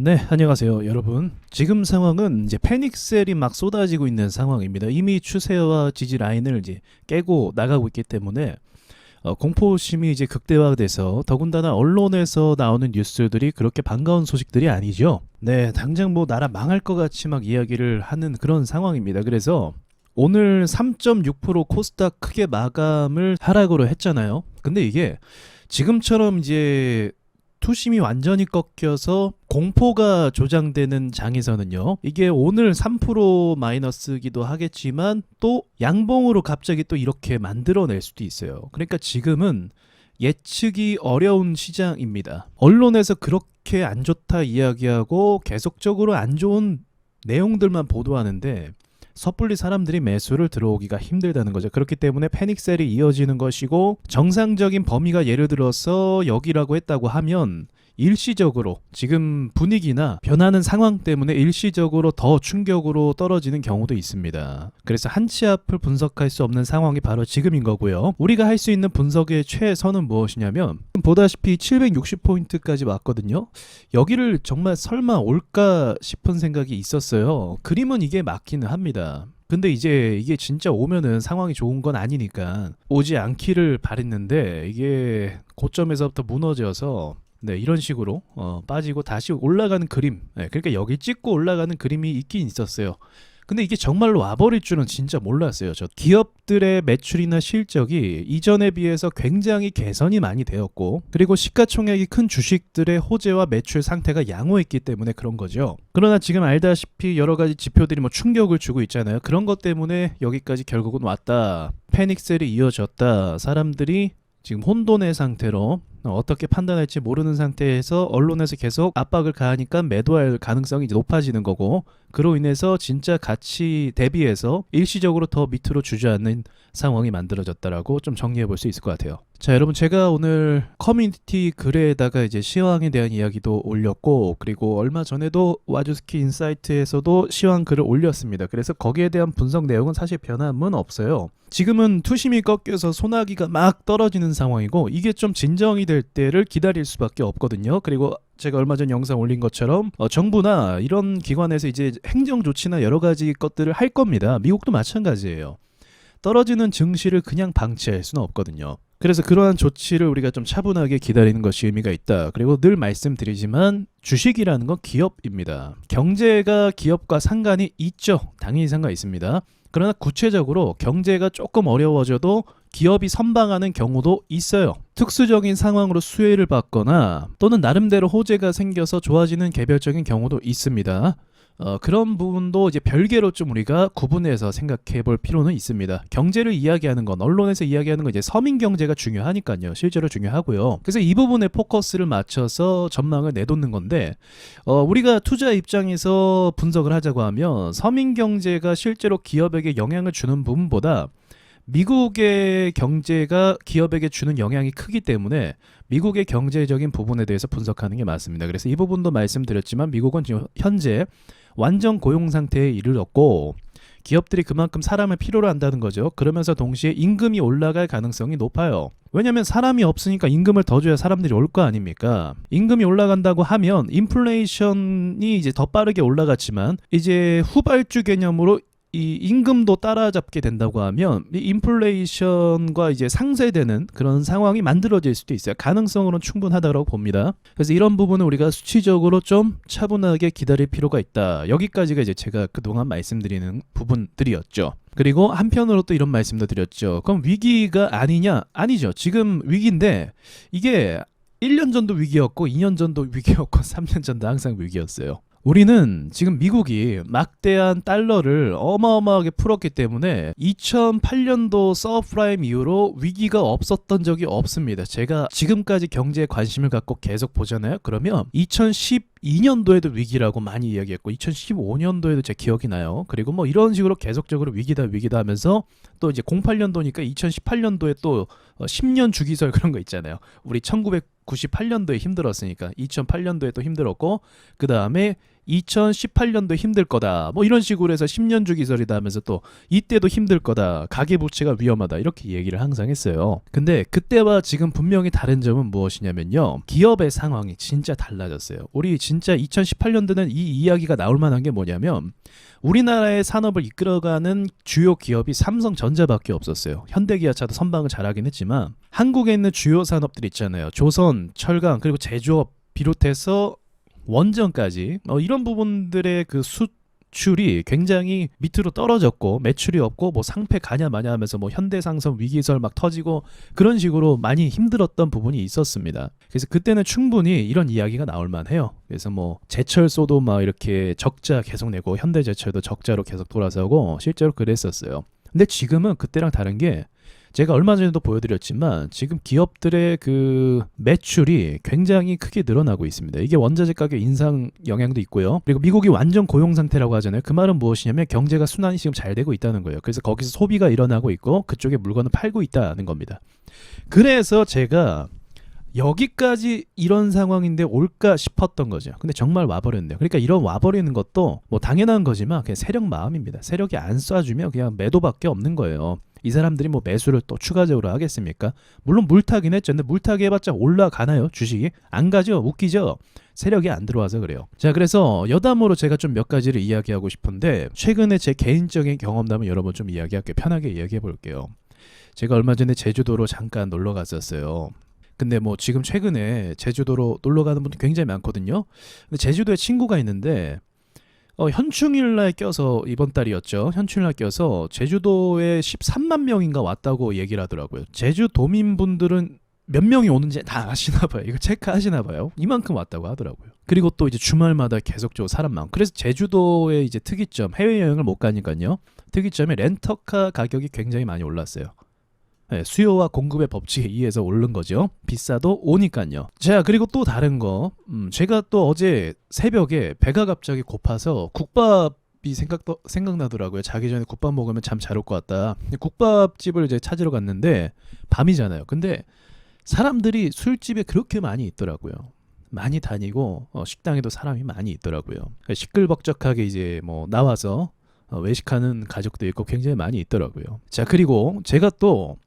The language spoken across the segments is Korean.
네, 안녕하세요, 여러분. 지금 상황은 이제 패닉셀이 막 쏟아지고 있는 상황입니다. 이미 추세와 지지 라인을 이제 깨고 나가고 있기 때문에 공포심이 이제 극대화돼서 더군다나 언론에서 나오는 뉴스들이 그렇게 반가운 소식들이 아니죠. 네, 당장 뭐 나라 망할 것 같이 막 이야기를 하는 그런 상황입니다. 그래서 오늘 3.6% 코스닥 크게 마감을 하락으로 했잖아요. 근데 이게 지금처럼 이제 투심이 완전히 꺾여서 공포가 조장되는 장에서는요, 이게 오늘 3% 마이너스기도 하겠지만 또 양봉으로 갑자기 또 이렇게 만들어낼 수도 있어요. 그러니까 지금은 예측이 어려운 시장입니다. 언론에서 그렇게 안 좋다 이야기하고 계속적으로 안 좋은 내용들만 보도하는데 섣불리 사람들이 매수를 들어오기가 힘들다는 거죠. 그렇기 때문에 패닉셀이 이어지는 것이고, 정상적인 범위가 예를 들어서 여기라고 했다고 하면 일시적으로 지금 분위기나 변하는 상황 때문에 일시적으로 더 충격으로 떨어지는 경우도 있습니다. 그래서 한치 앞을 분석할 수 없는 상황이 바로 지금인 거고요. 우리가 할 수 있는 분석의 최선은 무엇이냐면, 보다시피 760포인트까지 왔거든요. 여기를 정말 설마 올까 싶은 생각이 있었어요. 그림은 이게 맞기는 합니다. 근데 이제 이게 진짜 오면은 상황이 좋은 건 아니니까 오지 않기를 바랬는데, 이게 고점에서부터 무너져서 네, 이런 식으로 빠지고 다시 올라가는 그림, 네, 그러니까 여기 찍고 올라가는 그림이 있긴 있었어요. 근데 이게 정말로 와버릴 줄은 진짜 몰랐어요. 저 기업들의 매출이나 실적이 이전에 비해서 굉장히 개선이 많이 되었고, 그리고 시가총액이 큰 주식들의 호재와 매출 상태가 양호했기 때문에 그런 거죠. 그러나 지금 알다시피 여러 가지 지표들이 뭐 충격을 주고 있잖아요. 그런 것 때문에 여기까지 결국은 왔다, 패닉셀이 이어졌다, 사람들이 지금 혼돈의 상태로 어떻게 판단할지 모르는 상태에서 언론에서 계속 압박을 가하니까 매도할 가능성이 이제 높아지는 거고, 그로 인해서 진짜 가치 대비해서 일시적으로 더 밑으로 주저앉는 상황이 만들어졌다라고 좀 정리해 볼 수 있을 것 같아요. 자, 여러분, 제가 오늘 커뮤니티 글에다가 이제 시황에 대한 이야기도 올렸고, 그리고 얼마 전에도 와주스키 인사이트에서도 시황 글을 올렸습니다. 그래서 거기에 대한 분석 내용은 사실 변함은 없어요. 지금은 투심이 꺾여서 소나기가 막 떨어지는 상황이고, 이게 좀 진정이 될 때를 기다릴 수밖에 없거든요. 그리고 제가 얼마 전 영상 올린 것처럼 정부나 이런 기관에서 이제 행정 조치나 여러 가지 것들을 할 겁니다. 미국도 마찬가지예요. 떨어지는 증시를 그냥 방치할 수는 없거든요. 그래서 그러한 조치를 우리가 좀 차분하게 기다리는 것이 의미가 있다. 그리고 늘 말씀드리지만 주식이라는 건 기업입니다. 경제가 기업과 상관이 있죠. 당연히 상관이 있습니다. 그러나 구체적으로 경제가 조금 어려워져도 기업이 선방하는 경우도 있어요. 특수적인 상황으로 수혜를 받거나 또는 나름대로 호재가 생겨서 좋아지는 개별적인 경우도 있습니다. 그런 부분도 이제 별개로 좀 우리가 구분해서 생각해 볼 필요는 있습니다. 경제를 이야기하는 건, 언론에서 이야기하는 건 이제 서민 경제가 중요하니까요. 실제로 중요하고요. 그래서 이 부분에 포커스를 맞춰서 전망을 내놓는 건데, 우리가 투자 입장에서 분석을 하자고 하면 서민 경제가 실제로 기업에게 영향을 주는 부분보다 미국의 경제가 기업에게 주는 영향이 크기 때문에 미국의 경제적인 부분에 대해서 분석하는 게 맞습니다. 그래서 이 부분도 말씀드렸지만 미국은 지금 현재 완전 고용 상태에 이르렀고, 기업들이 그만큼 사람을 필요로 한다는 거죠. 그러면서 동시에 임금이 올라갈 가능성이 높아요. 왜냐하면 사람이 없으니까 임금을 더 줘야 사람들이 올 거 아닙니까? 임금이 올라간다고 하면 인플레이션이 이제 더 빠르게 올라갔지만, 이제 후발주 개념으로 이 임금도 따라잡게 된다고 하면 이 인플레이션과 이제 상쇄되는 그런 상황이 만들어질 수도 있어요. 가능성으로는 충분하다고 봅니다. 그래서 이런 부분은 우리가 수치적으로 좀 차분하게 기다릴 필요가 있다. 여기까지가 이제 제가 그동안 말씀드리는 부분들이었죠. 그리고 한편으로 또 이런 말씀도 드렸죠. 그럼 위기가 아니냐? 아니죠. 지금 위기인데 이게 1년 전도 위기였고 2년 전도 위기였고 3년 전도 항상 위기였어요. 우리는 지금 미국이 막대한 달러를 어마어마하게 풀었기 때문에 2008년도 서브프라임 이후로 위기가 없었던 적이 없습니다. 제가 지금까지 경제에 관심을 갖고 계속 보잖아요. 그러면 2012년도에도 위기라고 많이 이야기했고 2015년도에도 제 기억이 나요. 그리고 뭐 이런 식으로 계속적으로 위기다 하면서 또 이제 08년도니까 2018년도에 또 10년 주기설 그런 거 있잖아요. 우리 1998년도에 힘들었으니까 2008년도에 또 힘들었고, 그 다음에 2018년도 힘들 거다. 뭐 이런 식으로 해서 10년 주기설이다 하면서 또 이때도 힘들 거다. 가계부채가 위험하다. 이렇게 얘기를 항상 했어요. 근데 그때와 지금 분명히 다른 점은 무엇이냐면요. 기업의 상황이 진짜 달라졌어요. 우리 진짜 2018년도는 이 이야기가 나올 만한 게 뭐냐면 우리나라의 산업을 이끌어가는 주요 기업이 삼성전자밖에 없었어요. 현대기아차도 선방을 잘하긴 했지만 한국에 있는 주요 산업들 있잖아요. 조선, 철강, 그리고 제조업 비롯해서 원전까지 이런 부분들의 그 수출이 굉장히 밑으로 떨어졌고 매출이 없고 뭐 상패 가냐 마냐 하면서 뭐 현대상선 위기설 막 터지고 그런 식으로 많이 힘들었던 부분이 있었습니다. 그래서 그때는 충분히 이런 이야기가 나올 만해요. 그래서 뭐 제철소도 막 이렇게 적자 계속 내고 현대제철도 적자로 계속 돌아서고 실제로 그랬었어요. 근데 지금은 그때랑 다른 게 제가 얼마 전에도 보여드렸지만 지금 기업들의 그 매출이 굉장히 크게 늘어나고 있습니다. 이게 원자재 가격 인상 영향도 있고요. 그리고 미국이 완전 고용 상태라고 하잖아요. 그 말은 무엇이냐면 경제가 순환이 지금 잘 되고 있다는 거예요. 그래서 거기서 소비가 일어나고 있고 그쪽에 물건을 팔고 있다는 겁니다. 그래서 제가 여기까지 이런 상황인데 올까 싶었던 거죠. 근데 정말 와버렸네요. 그러니까 이런 와버리는 것도 뭐 당연한 거지만 그냥 세력 마음입니다. 세력이 안 쏴주면 그냥 매도밖에 없는 거예요. 이 사람들이 뭐 매수를 또 추가적으로 하겠습니까? 물론 물타긴 했죠. 근데 물타기 해봤자 올라가나요? 주식이? 안 가죠. 웃기죠. 세력이 안 들어와서 그래요. 자, 그래서 여담으로 제가 좀 몇 가지를 이야기하고 싶은데 최근에 제 개인적인 경험담을 여러분 좀 이야기할게요. 편하게 이야기해 볼게요. 제가 얼마 전에 제주도로 잠깐 놀러 갔었어요. 근데 뭐 지금 최근에 제주도로 놀러 가는 분들 굉장히 많거든요. 근데 제주도에 친구가 있는데 현충일날 껴서 이번 달이었죠. 현충일날 껴서 제주도에 13만 명인가 왔다고 얘기를 하더라고요. 제주도민분들은 몇 명이 오는지 다 아시나 봐요. 이거 체크하시나 봐요. 이만큼 왔다고 하더라고요. 그리고 또 이제 주말마다 계속적으로 사람 많고 그래서 제주도의 이제 특이점 해외여행을 못 가니까요. 특이점이 렌터카 가격이 굉장히 많이 올랐어요. 네, 수요와 공급의 법칙에 의해서 오른 거죠. 비싸도 오니까요. 자, 그리고 또 다른 거 제가 또 어제 새벽에 배가 갑자기 고파서 국밥이 생각나더라고요. 자기 전에 국밥 먹으면 잠 잘 올 것 같다. 국밥집을 이제 찾으러 갔는데 밤이잖아요. 근데 사람들이 술집에 그렇게 많이 있더라고요. 많이 다니고 식당에도 사람이 많이 있더라고요. 시끌벅적하게 이제 뭐 나와서 외식하는 가족도 있고 굉장히 많이 있더라고요. 자, 그리고 제가 또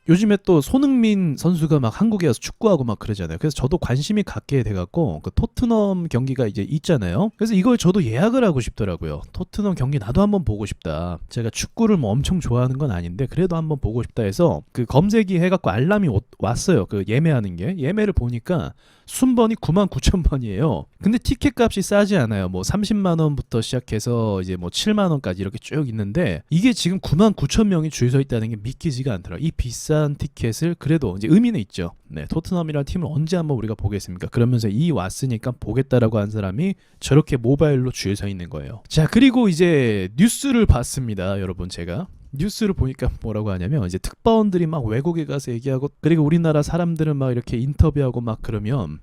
요즘에 또 손흥민 선수가 막 한국에 와서 축구하고 막 그러잖아요. 그래서 저도 관심이 갖게 돼갖고 그 토트넘 경기가 이제 있잖아요. 그래서 이걸 저도 예약을 하고 싶더라고요. 토트넘 경기 나도 한번 보고 싶다. 제가 축구를 뭐 엄청 좋아하는 건 아닌데 그래도 한번 보고 싶다 해서 그 검색이 해갖고 알람이 왔어요. 그 예매하는 게. 예매를 보니까 순번이 99,000번이에요. 근데 티켓 값이 싸지 않아요. 뭐 30만 원부터 시작해서 이제 뭐 7만 원까지 이렇게 쭉 있는데 이게 지금 99,000명이 줄 서 있다는 게 믿기지가 않더라고요. 이 비싼 티켓을 그래도 이제 의미는 있죠. 네, 토트넘이라는 팀을 언제 한번 우리가 보겠습니까? 그러면서 이 왔으니까 보겠다라고 한 사람이 저렇게 모바일로 줄 서 있는 거예요. 자, 그리고 이제 뉴스를 봤습니다. 여러분 제가. 뉴스를 보니까 뭐라고 하냐면 이제 특파원들이 막 외국에 가서 얘기하고 그리고 우리나라 사람들은 막 이렇게 인터뷰하고 막 그러면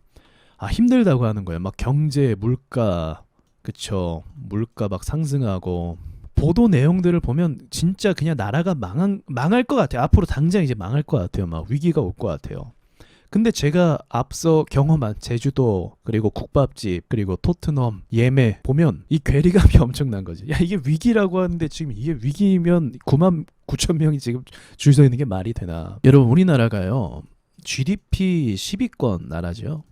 힘들다고 하는 거예요. 막 경제, 물가, 그쵸? 물가 막 상승하고 보도 내용들을 보면 진짜 그냥 나라가 망할 것 같아요. 앞으로 당장 이제 망할 것 같아요. 막 위기가 올 것 같아요. 근데 제가 앞서 경험한 제주도 그리고 국밥집 그리고 토트넘 예매 보면 이 괴리감이 엄청난 거지. 야, 이게 위기라고 하는데 지금 이게 위기면 99,000명이 지금 줄 서 있는 게 말이 되나. 여러분 우리나라가요 GDP 10위권 나라죠.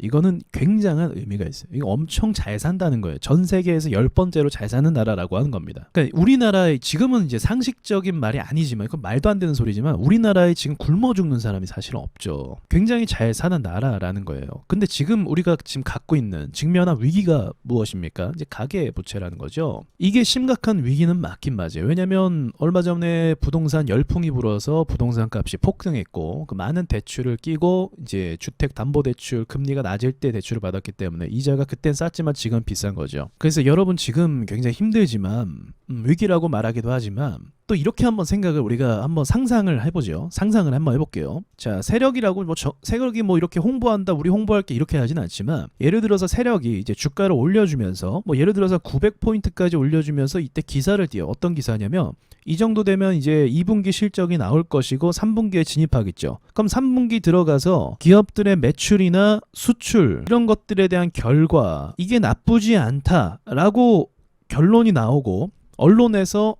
이거는 굉장한 의미가 있어요. 이거 엄청 잘 산다는 거예요. 전 세계에서 10번째로 잘 사는 나라라고 하는 겁니다. 그러니까 우리나라의 지금은 이제 상식적인 말이 아니지만 이건 말도 안 되는 소리지만 우리나라에 지금 굶어 죽는 사람이 사실은 없죠. 굉장히 잘 사는 나라라는 거예요. 근데 지금 우리가 지금 갖고 있는 직면한 위기가 무엇입니까? 이제 가계 부채라는 거죠. 이게 심각한 위기는 맞긴 맞아요. 왜냐면 얼마 전에 부동산 열풍이 불어서 부동산 값이 폭등했고 그 많은 대출을 끼고 이제 주택 담보 대출 금리가 낮을 때 대출을 받았기 때문에 이자가 그땐 쌌지만 지금 비싼 거죠. 그래서 여러분 지금 굉장히 힘들지만 위기라고 말하기도 하지만 또 이렇게 한번 생각을 우리가 한번 상상을 해보죠. 상상을 한번 해볼게요. 자, 세력이라고 세력이 뭐 이렇게 홍보한다, 우리 홍보할 게 이렇게 하진 않지만 예를 들어서 세력이 이제 주가를 올려주면서 뭐 예를 들어서 900포인트까지 올려주면서 이때 기사를 띄워. 어떤 기사냐면 이 정도 되면 이제 2분기 실적이 나올 것이고 3분기에 진입하겠죠. 그럼 3분기 들어가서 기업들의 매출이나 수출 이런 것들에 대한 결과 이게 나쁘지 않다라고 결론이 나오고 언론에서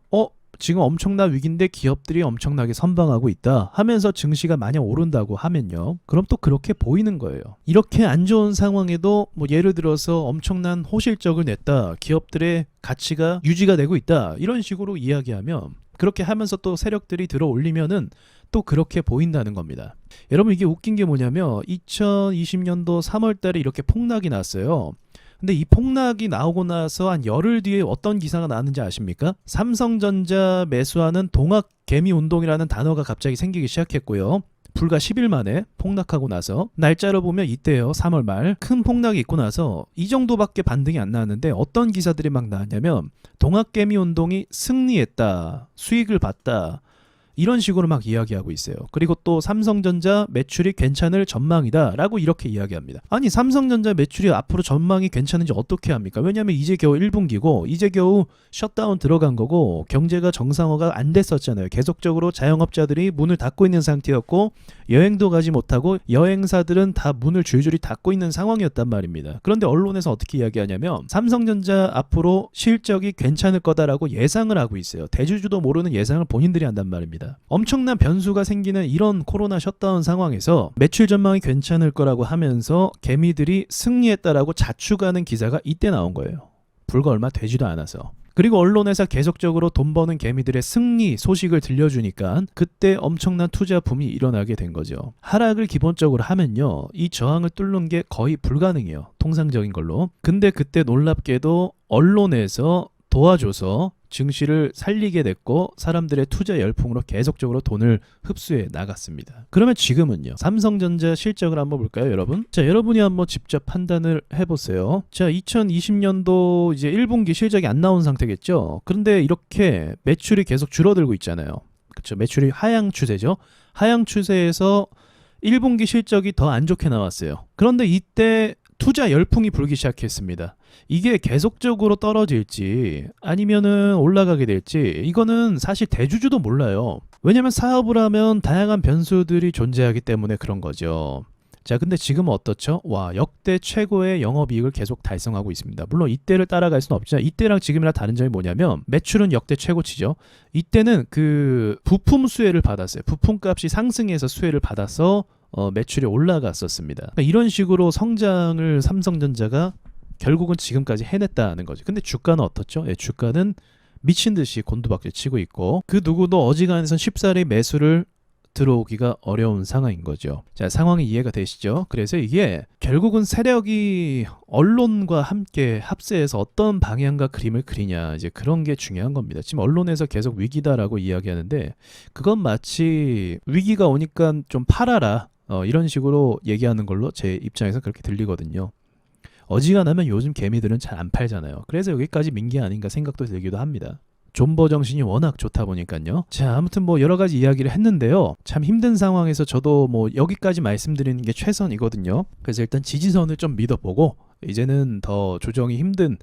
지금 엄청난 위기인데 기업들이 엄청나게 선방하고 있다 하면서 증시가 마냥 오른다고 하면요. 그럼 또 그렇게 보이는 거예요. 이렇게 안 좋은 상황에도 뭐 예를 들어서 엄청난 호실적을 냈다. 기업들의 가치가 유지가 되고 있다. 이런 식으로 이야기하면 그렇게 하면서 또 세력들이 들어 올리면은 또 그렇게 보인다는 겁니다. 여러분 이게 웃긴 게 뭐냐면 2020년도 3월 달에 이렇게 폭락이 났어요. 근데 이 폭락이 나오고 나서 한 열흘 뒤에 어떤 기사가 나왔는지 아십니까? 삼성전자 매수하는 동학개미 운동이라는 단어가 갑자기 생기기 시작했고요. 불과 10일 만에 폭락하고 나서 날짜로 보면 이때요. 3월 말 큰 폭락이 있고 나서 이 정도밖에 반등이 안 나왔는데 어떤 기사들이 막 나왔냐면 동학개미 운동이 승리했다. 수익을 봤다. 이런 식으로 막 이야기하고 있어요. 그리고 또 삼성전자 매출이 괜찮을 전망이다 라고 이렇게 이야기합니다. 아니 삼성전자 매출이 앞으로 전망이 괜찮은지 어떻게 합니까? 왜냐하면 이제 겨우 1분기고 이제 겨우 셧다운 들어간 거고 경제가 정상화가 안 됐었잖아요. 계속적으로 자영업자들이 문을 닫고 있는 상태였고 여행도 가지 못하고 여행사들은 다 문을 줄줄이 닫고 있는 상황이었단 말입니다. 그런데 언론에서 어떻게 이야기하냐면 삼성전자 앞으로 실적이 괜찮을 거다라고 예상을 하고 있어요. 대주주도 모르는 예상을 본인들이 한단 말입니다. 엄청난 변수가 생기는 이런 코로나 셧다운 상황에서 매출 전망이 괜찮을 거라고 하면서 개미들이 승리했다라고 자축하는 기사가 이때 나온 거예요. 불과 얼마 되지도 않아서. 그리고 언론에서 계속적으로 돈 버는 개미들의 승리 소식을 들려주니까 그때 엄청난 투자 붐이 일어나게 된 거죠. 하락을 기본적으로 하면요. 이 저항을 뚫는 게 거의 불가능해요. 통상적인 걸로. 근데 그때 놀랍게도 언론에서 도와줘서 증시를 살리게 됐고 사람들의 투자 열풍으로 계속적으로 돈을 흡수해 나갔습니다. 그러면 지금은요. 삼성전자 실적을 한번 볼까요, 여러분? 자, 여러분이 한번 직접 판단을 해보세요. 자, 2020년도 이제 1분기 실적이 안 나온 상태겠죠. 그런데 이렇게 매출이 계속 줄어들고 있잖아요. 그렇죠. 매출이 하향 추세죠. 하향 추세에서 1분기 실적이 더 안 좋게 나왔어요. 그런데 이때 투자 열풍이 불기 시작했습니다. 이게 계속적으로 떨어질지 아니면은 올라가게 될지 이거는 사실 대주주도 몰라요. 왜냐면 사업을 하면 다양한 변수들이 존재하기 때문에 그런 거죠. 자, 근데 지금은 어떻죠? 와, 역대 최고의 영업이익을 계속 달성하고 있습니다. 물론 이때를 따라갈 수는 없지만 이때랑 지금이랑 다른 점이 뭐냐면 매출은 역대 최고치죠. 이때는 그 부품 수혜를 받았어요. 부품값이 상승해서 수혜를 받아서 매출이 올라갔었습니다. 그러니까 이런 식으로 성장을 삼성전자가 결국은 지금까지 해냈다는 거죠. 근데 주가는 어떻죠? 예, 주가는 미친 듯이 곤두박질 치고 있고 그 누구도 어지간해선 쉽사리 매수를 들어오기가 어려운 상황인 거죠. 자, 상황이 이해가 되시죠? 그래서 이게 결국은 세력이 언론과 함께 합세해서 어떤 방향과 그림을 그리냐 이제 그런 게 중요한 겁니다. 지금 언론에서 계속 위기다라고 이야기하는데 그건 마치 위기가 오니까 좀 팔아라 이런 식으로 얘기하는 걸로 제 입장에서 그렇게 들리거든요. 어지간하면 요즘 개미들은 잘 안 팔잖아요. 그래서 여기까지 민 게 아닌가 생각도 들기도 합니다. 존버 정신이 워낙 좋다 보니까요. 자, 아무튼 뭐 여러 가지 이야기를 했는데요. 참 힘든 상황에서 저도 뭐 여기까지 말씀드리는 게 최선이거든요. 그래서 일단 지지선을 좀 믿어보고 이제는 더 조정이 힘든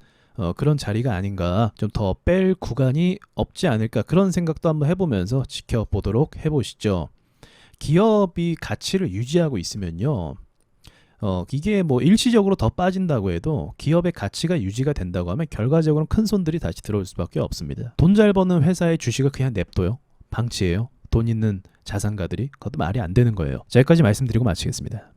그런 자리가 아닌가, 좀 더 뺄 구간이 없지 않을까 그런 생각도 한번 해보면서 지켜보도록 해보시죠. 기업이 가치를 유지하고 있으면요. 이게 뭐 일시적으로 더 빠진다고 해도 기업의 가치가 유지가 된다고 하면 결과적으로는 큰 손들이 다시 들어올 수밖에 없습니다. 돈 잘 버는 회사의 주식을 그냥 냅둬요. 방치해요. 돈 있는 자산가들이. 그것도 말이 안 되는 거예요. 자, 여기까지 말씀드리고 마치겠습니다.